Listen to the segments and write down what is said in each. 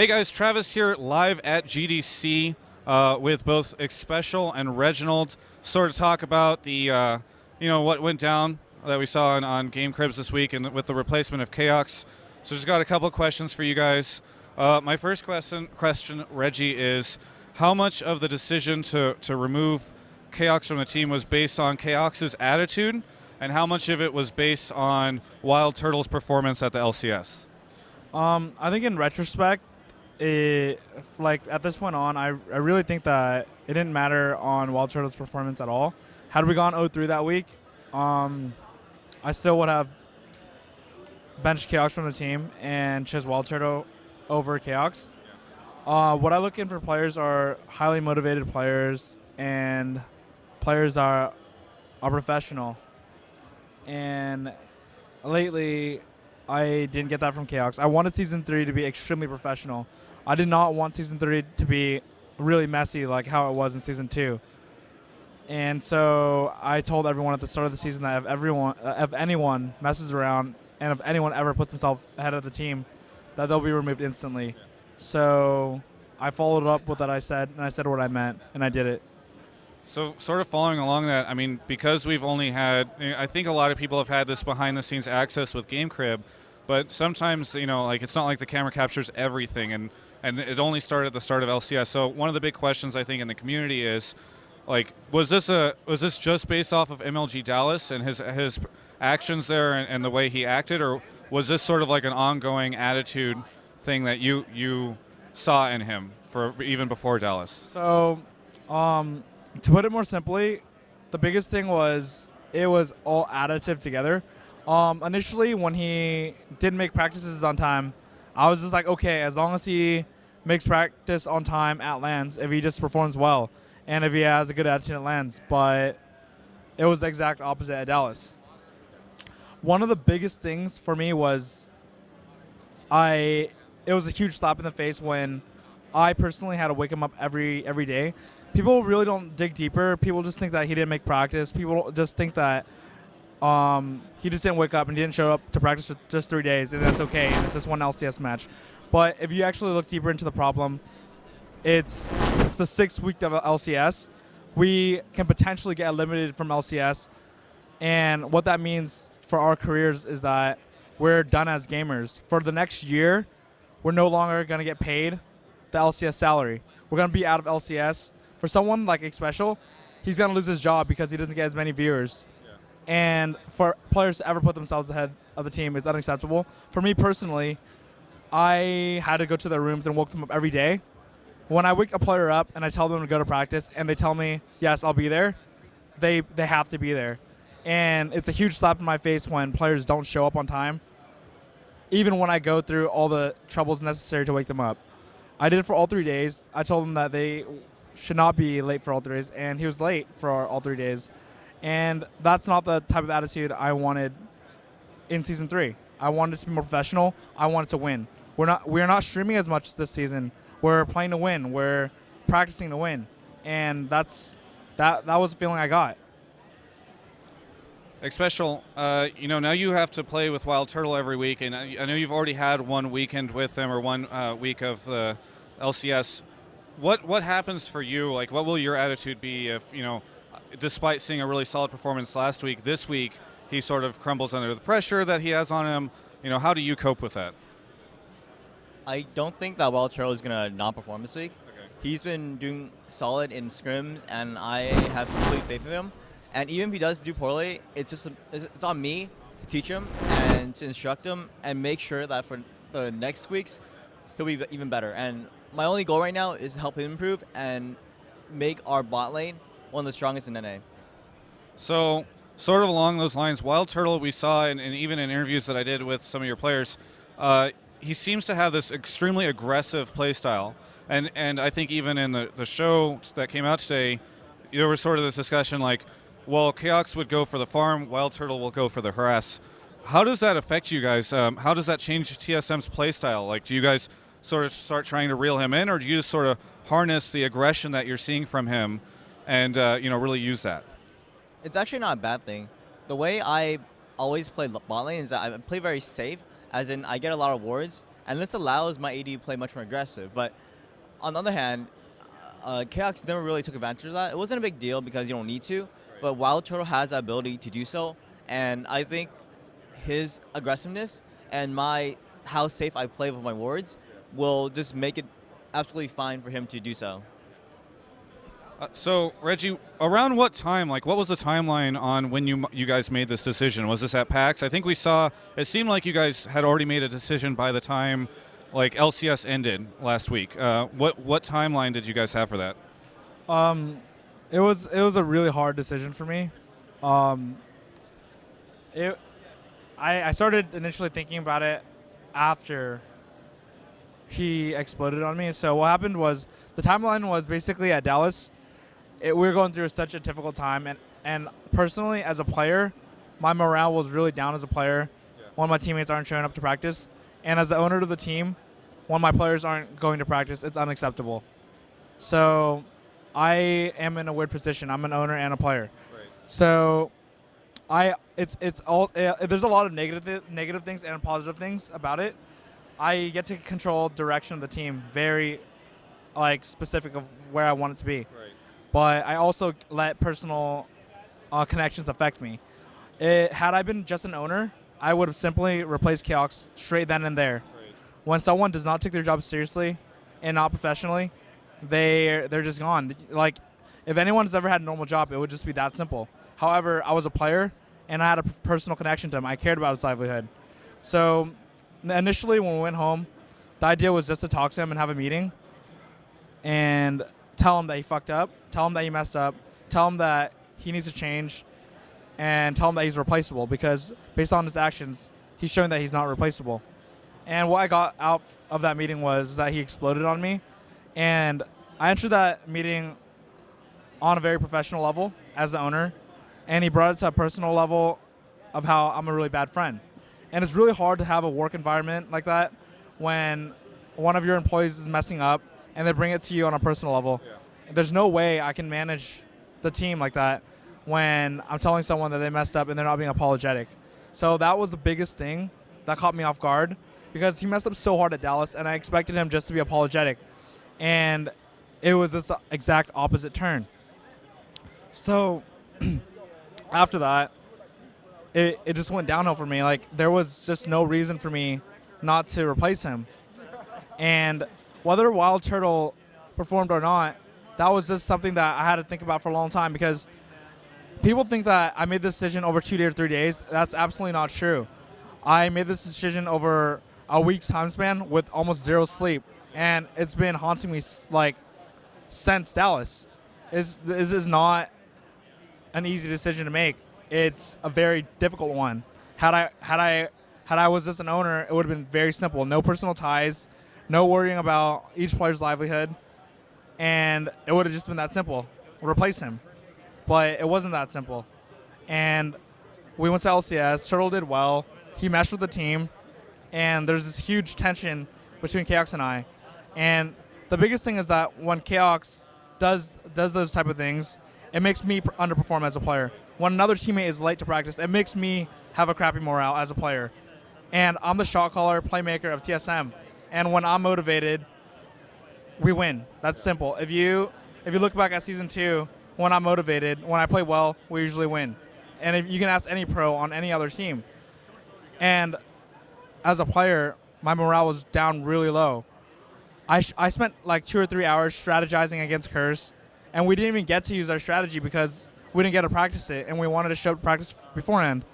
Hey guys, Travis here live at GDC with both Xpecial and Reginald. Sort of talk about the, what went down that we saw on Game Cribs this week and with the replacement of Chaox. So just got a couple of questions for you guys. My first question, Reggie, is how much of the decision to remove Chaox from the team was based on Chaox's attitude, and how much of it was based on Wildturtle's performance at the LCS? I think in retrospect, at this point on, I really think that it didn't matter on Wildturtle's performance at all. Had we gone 0-3 that week, I still would have benched Chaox from the team and chose Wildturtle over Chaox. What I look in for players are highly motivated players and players that are professional. And lately, I didn't get that from Chaox. I wanted Season 3 to be extremely professional. I did not want Season 3 to be really messy like how it was in Season 2. And so I told everyone at the start of the season that if anyone messes around and if anyone ever puts himself ahead of the team, that they'll be removed instantly. Yeah. So I followed up with what I said, and I said what I meant, and I did it. So sort of following along that, I mean, because we've only had, I think a lot of people have had this behind-the-scenes access with Game Crib, but sometimes, it's not like the camera captures everything, and it only started at the start of LCS. So one of the big questions, I think, in the community is, was this just based off of MLG Dallas and his actions there and the way he acted, or was this sort of like an ongoing attitude thing that you saw in him for even before Dallas? So, to put it more simply, the biggest thing was it was all additive together. Initially, when he didn't make practices on time, I was just like, okay, as long as he makes practice on time at LANs, if he just performs well, and if he has a good attitude at LANs. But it was the exact opposite at Dallas. One of the biggest things for me was it was a huge slap in the face when I personally had to wake him up every day. People really don't dig deeper. People just think that he didn't make practice. People just think that he just didn't wake up and didn't show up to practice for just 3 days, and that's okay, and it's just one LCS match. But if you actually look deeper into the problem, it's the 6th week of LCS. We can potentially get eliminated from LCS, and what that means for our careers is that we're done as gamers. For the next year, we're no longer going to get paid the LCS salary. We're going to be out of LCS. For someone like Xpecial, he's going to lose his job because he doesn't get as many viewers. Yeah. And for players to ever put themselves ahead of the team is unacceptable. For me personally, I had to go to their rooms and woke them up every day. When I wake a player up and I tell them to go to practice and they tell me, yes, I'll be there, they have to be there. And it's a huge slap in my face when players don't show up on time, even when I go through all the troubles necessary to wake them up. I did it for all 3 days. I told them that they should not be late for all 3 days, and he was late for all 3 days. And that's not the type of attitude I wanted in Season 3. I wanted to be more professional. I wanted to win. We're not streaming as much this season. We're playing to win. We're practicing to win. And that was the feeling I got. Xpecial, now you have to play with Wildturtle every week, and I know you've already had one weekend with them or one week of the LCS. What happens for you? Like, what will your attitude be if, despite seeing a really solid performance last week, this week he sort of crumbles under the pressure that he has on him? How do you cope with that? I don't think that Wildturtle is going to not perform this week. Okay. He's been doing solid in scrims, and I have complete faith in him. And even if he does do poorly, it's on me to teach him and to instruct him and make sure that for the next weeks, he'll be even better. And my only goal right now is to help him improve and make our bot lane one of the strongest in NA. So, sort of along those lines, Wildturtle, we saw, and even in interviews that I did with some of your players, he seems to have this extremely aggressive play style. And I think even in the show that came out today, there was sort of this discussion like, well, Chaox would go for the farm, Wildturtle will go for the harass. How does that affect you guys? How does that change TSM's play style? Like, do you guys sort of start trying to reel him in, or do you just sort of harness the aggression that you're seeing from him and, really use that? It's actually not a bad thing. The way I always play bot lane is that I play very safe, as in I get a lot of wards, and this allows my AD to play much more aggressive. But on the other hand, Chaox never really took advantage of that. It wasn't a big deal because you don't need to, but Wildturtle has the ability to do so, and I think his aggressiveness and how safe I play with my wards will just make it absolutely fine for him to do so. So, Reggie, around what time, what was the timeline on when you guys made this decision? Was this at PAX? I think we saw, it seemed like you guys had already made a decision by the time, LCS ended last week. What timeline did you guys have for that? It was a really hard decision for me. I started initially thinking about it after he exploded on me. So what happened was the timeline was basically at Dallas. We were going through such a difficult time, and personally as a player, my morale was really down as a player when my teammates aren't showing up to practice. And as the owner of the team, when my players aren't going to practice, it's unacceptable. So I am in a weird position. I'm an owner and a player. Right. So there's a lot of negative things and positive things about it. I get to control direction of the team, very specific of where I want it to be. Right. But I also let personal connections affect me. Had I been just an owner, I would have simply replaced Chaox straight then and there. Right. When someone does not take their job seriously and not professionally, they're just gone. If anyone's ever had a normal job, it would just be that simple. However, I was a player and I had a personal connection to him. I cared about his livelihood. So initially when we went home, the idea was just to talk to him and have a meeting and tell him that he fucked up, tell him that he messed up, tell him that he needs to change, and tell him that he's replaceable, because based on his actions, he's showing that he's not replaceable. And what I got out of that meeting was that he exploded on me, and I entered that meeting on a very professional level as the owner, and he brought it to a personal level of how I'm a really bad friend. And it's really hard to have a work environment like that when one of your employees is messing up and they bring it to you on a personal level. Yeah. There's no way I can manage the team like that when I'm telling someone that they messed up and they're not being apologetic. So that was the biggest thing that caught me off guard, because he messed up so hard at Dallas and I expected him just to be apologetic. And it was this exact opposite turn. So after that, it just went downhill for me. There was just no reason for me not to replace him. And whether Wildturtle performed or not, that was just something that I had to think about for a long time, because people think that I made this decision over 2 or 3 days. That's absolutely not true. I made this decision over a week's time span with almost zero sleep, and it's been haunting me since Dallas. This is not an easy decision to make. It's a very difficult one. Had I was just an owner, it would have been very simple. No personal ties, no worrying about each player's livelihood, and it would have just been that simple. Replace him. But it wasn't that simple. And we went to LCS. Turtle did well. He meshed with the team, and there's this huge tension between Chaox and I. And the biggest thing is that when Chaox does those type of things, it makes me underperform as a player. When another teammate is late to practice, it makes me have a crappy morale as a player. And I'm the shot caller, playmaker of TSM. And when I'm motivated, we win. That's simple. If you look back at Season 2, when I'm motivated, when I play well, we usually win. And if you can ask any pro on any other team. And as a player, my morale was down really low. I spent 2 or 3 hours strategizing against Curse, and we didn't even get to use our strategy because we didn't get to practice it, and we wanted to show practice beforehand.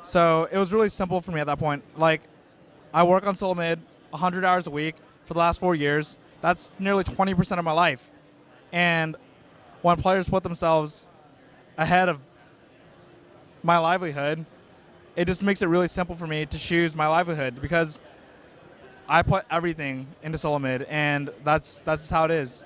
So it was really simple for me at that point. I work on solo mid 100 hours a week for the last 4 years. That's nearly 20% of my life. And when players put themselves ahead of my livelihood, it just makes it really simple for me to choose my livelihood, because I put everything into solo mid, and that's how it is.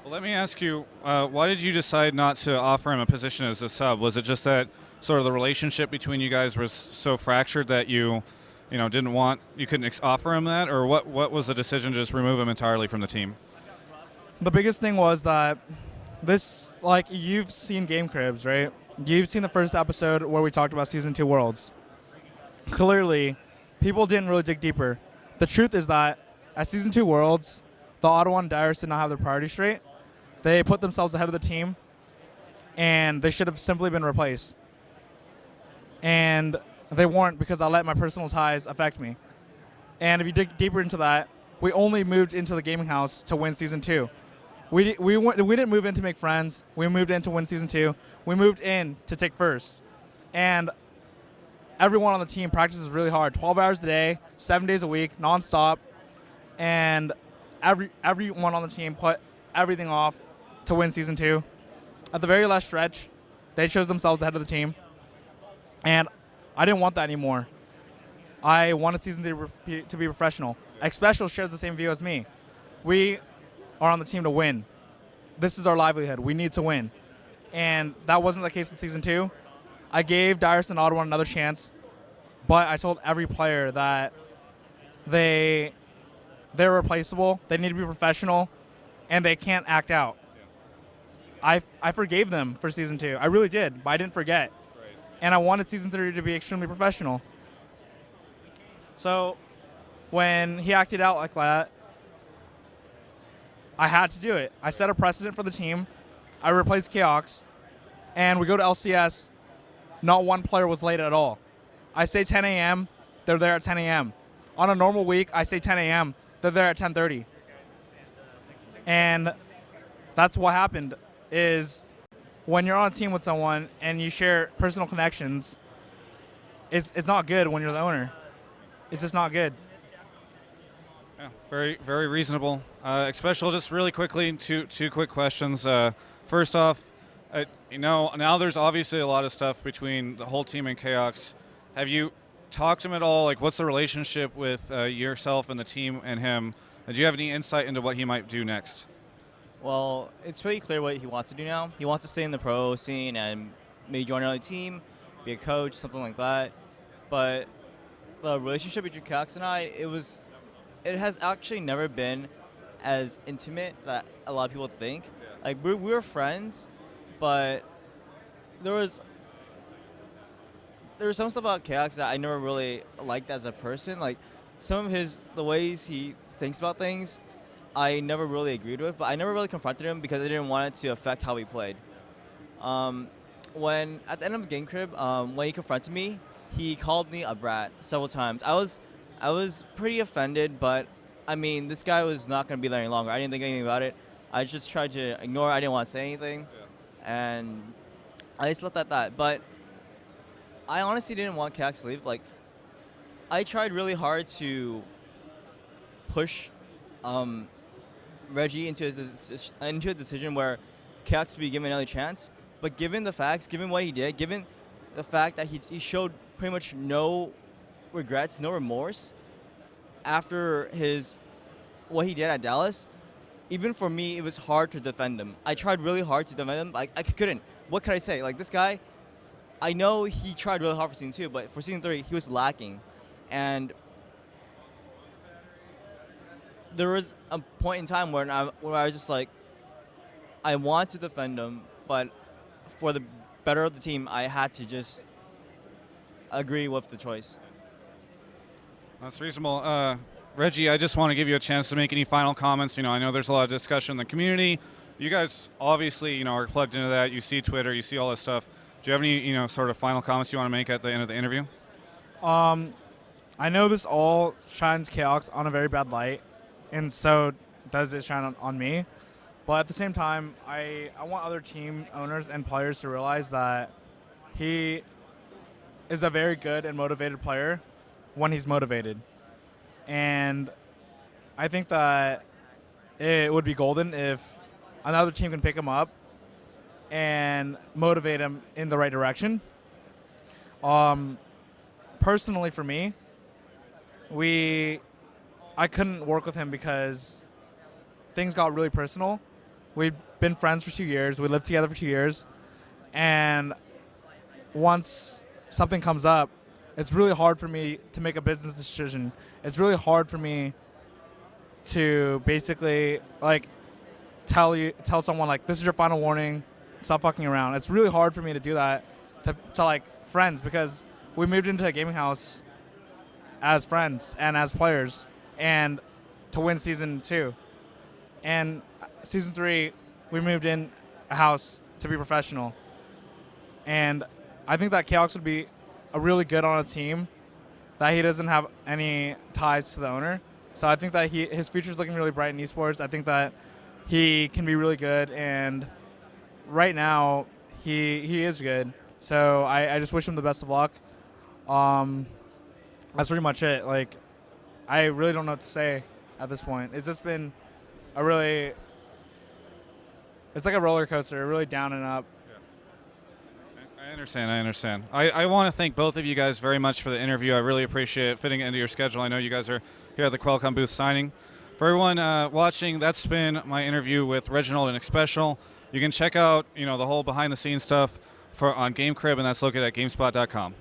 Well, let me ask you, why did you decide not to offer him a position as a sub? Was it just that sort of the relationship between you guys was so fractured that you couldn't offer him that, or what was the decision to just remove him entirely from the team? The biggest thing was that this, you've seen Game Cribs, right? You've seen the first episode where we talked about Season 2 Worlds. Clearly, people didn't really dig deeper. the truth is that at Season 2 Worlds, the Ottawa and Dyrus did not have their priorities straight. They put themselves ahead of the team, and they should have simply been replaced. And they weren't because I let my personal ties affect me. And if you dig deeper into that, we only moved into the gaming house to win Season 2. We didn't move in to make friends. We moved in to win Season 2. We moved in to take first. And everyone on the team practices really hard, 12 hours a day, 7 days a week, nonstop. And everyone on the team put everything off to win Season 2. At the very last stretch, they chose themselves ahead of the team. And I didn't want that anymore. I wanted Season 3 to be professional. Xpecial shares the same view as me. We are on the team to win. This is our livelihood. We need to win. And that wasn't the case with Season 2. I gave Dyrus and Ottawa another chance, but I told every player that they're replaceable, they need to be professional, and they can't act out. I forgave them for Season 2. I really did, but I didn't forget. Right. And I wanted Season 3 to be extremely professional. So when he acted out like that, I had to do it. I set a precedent for the team. I replaced Chaox, and we go to LCS. Not one player was late at all. I say 10 a.m., they're there at 10 a.m. On a normal week, I say 10 a.m., they're there at 10:30. And that's what happened is when you're on a team with someone and you share personal connections, it's not good when you're the owner. It's just not good. Yeah, very, very reasonable. Xpecial, just really quickly, two quick questions. First off, now there's obviously a lot of stuff between the whole team and Chaox. Have you talked to him at all? Like, what's the relationship with yourself and the team and him? And do you have any insight into what he might do next? Well, it's pretty clear what he wants to do now. He wants to stay in the pro scene and maybe join another team, be a coach, something like that. But the relationship between Chaox and I, it has actually never been as intimate that a lot of people think. Yeah. Like we were friends, but there was some stuff about Chaox that I never really liked as a person. Like some of the ways he thinks about things, I never really agreed with, but I never really confronted him because I didn't want it to affect how we played. When at the end of the game crib, when he confronted me, he called me a brat several times. I was pretty offended, but I mean, this guy was not going to be there any longer. I didn't think anything about it. I just tried to ignore it. I didn't want to say anything, and I just left it at that. But I honestly didn't want Chaox to leave. Like, I tried really hard to push Reggie into his decision where Chaox would be given another chance. But given the facts, given what he did, given the fact that he showed pretty much no regrets, no remorse after what he did at Dallas, even for me, it was hard to defend him. I tried really hard to defend him. I couldn't. What could I say? Like, this guy, I know he tried really hard for Season 2, but for Season 3, he was lacking. And there was a point in time where I was just like, I want to defend him, but for the better of the team, I had to just agree with the choice. That's reasonable. Reggie, I just want to give you a chance to make any final comments. I know there's a lot of discussion in the community. You guys obviously, are plugged into that. You see Twitter, you see all this stuff. Do you have any, sort of final comments you want to make at the end of the interview? I know this all shines Chaox on a very bad light, and so does it shine on me. But at the same time, I want other team owners and players to realize that he is a very good and motivated player when he's motivated. And I think that it would be golden if another team can pick him up and motivate him in the right direction. Personally, for me, I couldn't work with him because things got really personal. We've been friends for 2 years. We lived together for 2 years. And once something comes up, it's really hard for me to make a business decision. It's really hard for me to basically tell someone this is your final warning, stop fucking around. It's really hard for me to do that to friends because we moved into a gaming house as friends and as players, and to win season 2. And season 3, we moved in a house to be professional. And I think that Chaox would be a really good on a team that he doesn't have any ties to the owner. So I think that his future is looking really bright in esports. I think that he can be really good, and right now he is good. So I just wish him the best of luck. That's pretty much it. Like, I really don't know what to say at this point. It's just been it's like a roller coaster, really down and up. I understand. I want to thank both of you guys very much for the interview. I really appreciate it fitting it into your schedule. I know you guys are here at the Qualcomm booth signing. For everyone watching, that's been my interview with Reginald and Xpecial. You can check out the whole behind-the-scenes stuff on GameCrib, and that's located at GameSpot.com.